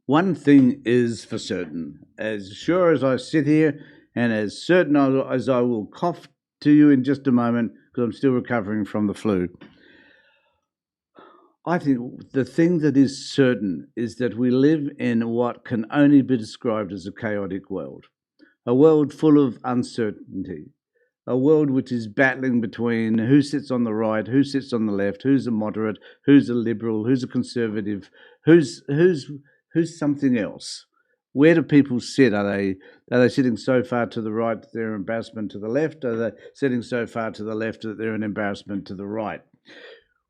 One thing is for certain, as sure as I sit here, and as certain as I will cough to you in just a moment, because I'm still recovering from the flu. I think the thing that is certain is that we live in what can only be described as a chaotic world, a world full of uncertainty, a world which is battling between who sits on the right, who sits on the left, who's a moderate, who's a liberal, who's a conservative, who's something else. Where do people sit? Are they sitting so far to the right that they're an embarrassment to the left? Are they sitting so far to the left that they're an embarrassment to the right?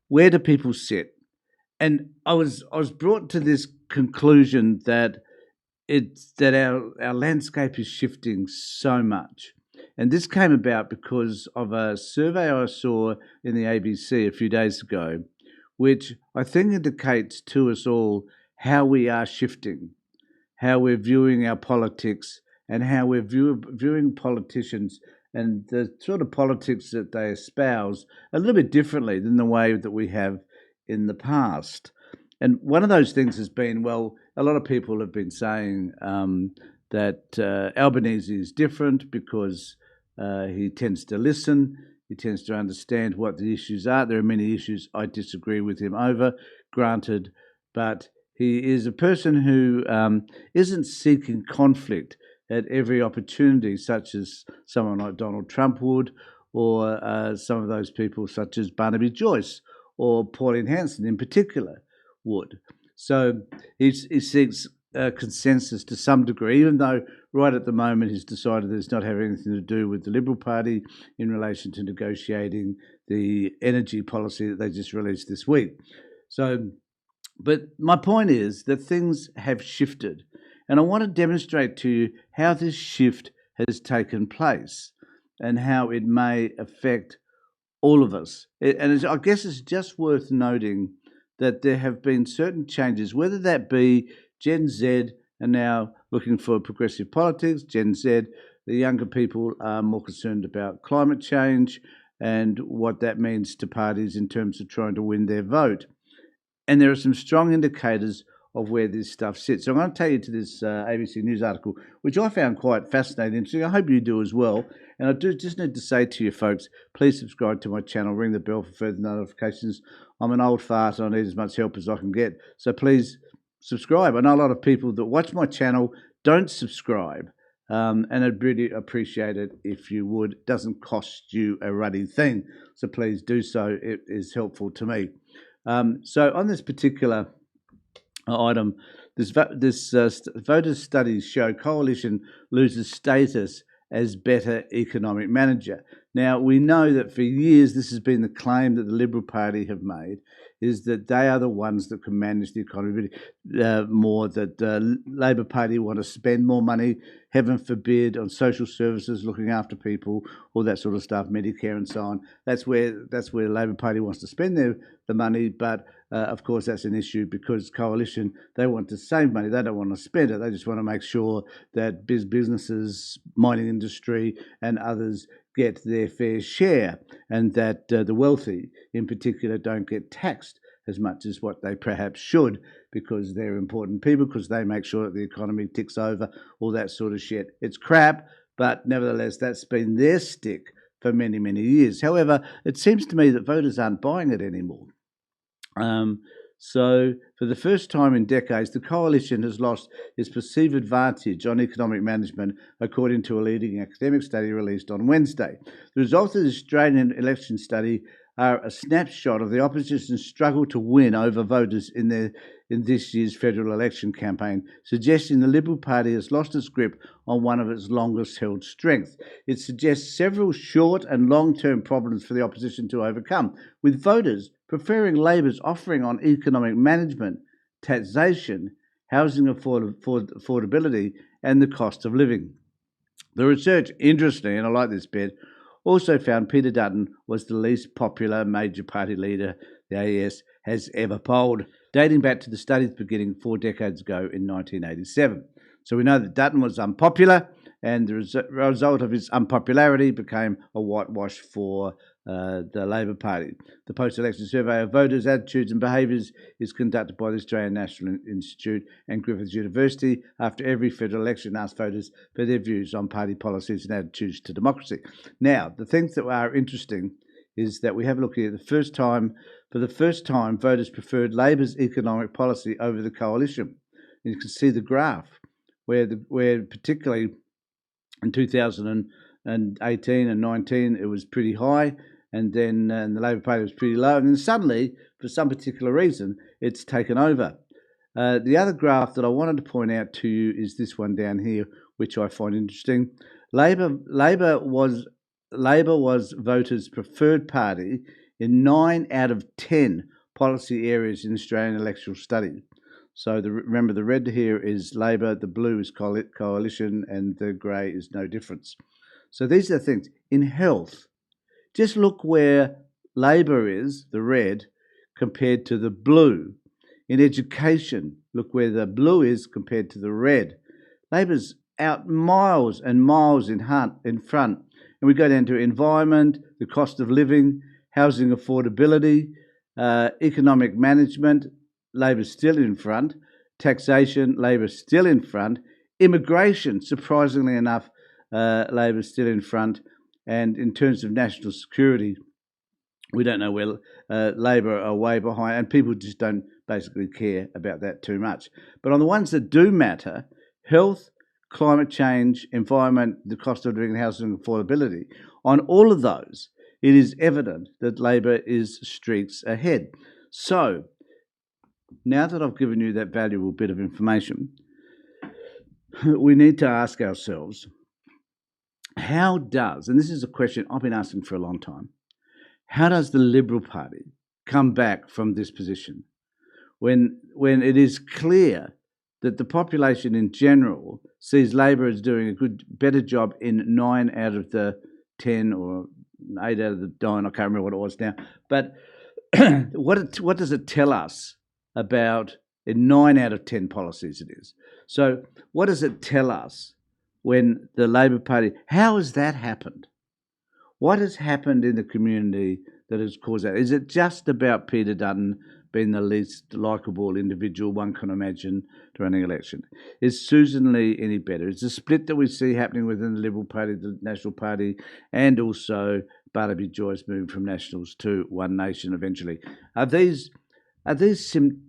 Where do people sit? And I was brought to this conclusion that our landscape is shifting so much. And this came about because of a survey I saw in the ABC a few days ago, which I think indicates to us all how we are shifting, how we're viewing our politics, and how we're viewing politicians and the sort of politics that they espouse a little bit differently than the way that we have in the past. And one of those things has been, well, a lot of people have been saying that Albanese is different because he tends to listen, he tends to understand what the issues are. There are many issues I disagree with him over, granted, but he is a person who isn't seeking conflict at every opportunity, such as someone like Donald Trump would, or some of those people, such as Barnaby Joyce or Pauline Hanson in particular, would. So he seeks consensus to some degree, even though right at the moment he's decided that it's not having anything to do with the Liberal Party in relation to negotiating the energy policy that they just released this week. So, but my point is that things have shifted, and I want to demonstrate to you how this shift has taken place and how it may affect all of us. And I guess it's just worth noting that there have been certain changes, whether that be Gen Z are now looking for progressive politics, Gen Z, the younger people are more concerned about climate change and what that means to parties in terms of trying to win their vote. And there are some strong indicators of where this stuff sits. So I'm going to take you to this ABC News article, which I found quite fascinating. So I hope you do as well. And I do just need to say to you folks, please subscribe to my channel, ring the bell for further notifications. I'm an old fart and I need as much help as I can get. So please subscribe. I know a lot of people that watch my channel don't subscribe. And I'd really appreciate it if you would. It doesn't cost you a ruddy thing. So please do so. It is helpful to me. So on this particular item, this voters' studies show Coalition loses status as better economic manager. Now, we know that for years this has been the claim that the Liberal Party have made, is that they are the ones that can manage the economy more, that the Labor Party want to spend more money, heaven forbid, on social services, looking after people, all that sort of stuff, Medicare and so on. That's where the Labor Party wants to spend the money, but of course, that's an issue because Coalition, they want to save money. They don't want to spend it. They just want to make sure that businesses, mining industry and others get their fair share and that the wealthy in particular don't get taxed as much as what they perhaps should because they're important people, because they make sure that the economy ticks over, all that sort of shit. It's crap, but nevertheless, that's been their stick for many, many years. However, it seems to me that voters aren't buying it anymore. So, for the first time in decades, the Coalition has lost its perceived advantage on economic management, according to a leading academic study released on Wednesday. The results of the Australian election study are a snapshot of the opposition's struggle to win over voters in this year's federal election campaign, suggesting the Liberal Party has lost its grip on one of its longest-held strengths. It suggests several short and long-term problems for the opposition to overcome, with voters preferring Labor's offering on economic management, taxation, housing affordability, and the cost of living. The research, interestingly, and I like this bit, also found Peter Dutton was the least popular major party leader the AES has ever polled, dating back to the study's beginning 4 decades ago in 1987. So we know that Dutton was unpopular, and the result of his unpopularity became a whitewash for the Labor Party. The post-election survey of voters' attitudes and behaviours is conducted by the Australian National Institute and Griffith University. After every federal election, asks voters for their views on party policies and attitudes to democracy. Now, the things that are interesting is that we have a look here. For the first time, voters preferred Labor's economic policy over the coalition. And you can see the graph where particularly in 2018 and 19 it was pretty high, and then the Labor Party was pretty low, and then suddenly, for some particular reason, it's taken over. The other graph that I wanted to point out to you is this one down here, which I find interesting. Labor was voters' preferred party in 9 out of 10 policy areas in the Australian electoral study. So remember, the red here is Labor, the blue is coalition, and the grey is no difference. So these are the things. In health, just look where Labor is, the red, compared to the blue. In education, look where the blue is compared to the red. Labor's out miles and miles in front. And we go down to environment, the cost of living, housing affordability, economic management, Labor's still in front. Taxation, Labor's still in front. Immigration, surprisingly enough, Labor's still in front. And in terms of national security, we don't know where Labor are way behind, and people just don't basically care about that too much. But on the ones that do matter, health, climate change, environment, the cost of living, housing affordability, on all of those, it is evident that Labor is streaks ahead. So, now that I've given you that valuable bit of information, we need to ask ourselves, how does, and this is a question I've been asking for a long time, how does the Liberal Party come back from this position when it is clear that the population in general sees Labor as doing a better job in 9 out of the 10 or 8 out of the 9, I can't remember what it was now, but what does it tell us about in 9 out of 10 policies it is? So what does it tell us when the Labor Party, how has that happened? What has happened in the community that has caused that? Is it just about Peter Dutton being the least likeable individual one can imagine to run an election? Is Susan Lee any better? Is the split that we see happening within the Liberal Party, the National Party, and also Barnaby Joyce moving from Nationals to One Nation eventually, are these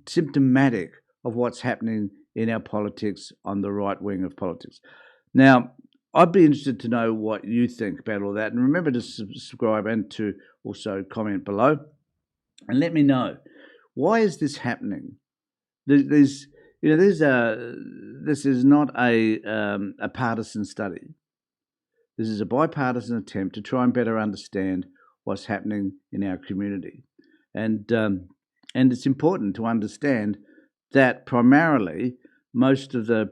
symptomatic of what's happening in our politics on the right wing of politics? Now, I'd be interested to know what you think about all that. And remember to subscribe and to also comment below. And let me know, why is this happening? This is not a partisan study. This is a bipartisan attempt to try and better understand what's happening in our community. And it's important to understand that primarily most of the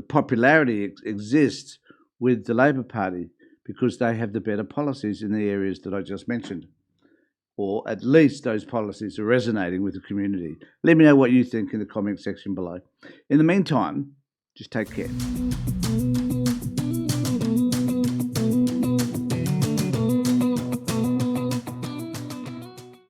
popularity exists with the Labor Party because they have the better policies in the areas that I just mentioned, or at least those policies are resonating with the community. Let me know what you think in the comment section below. In the meantime, just take care.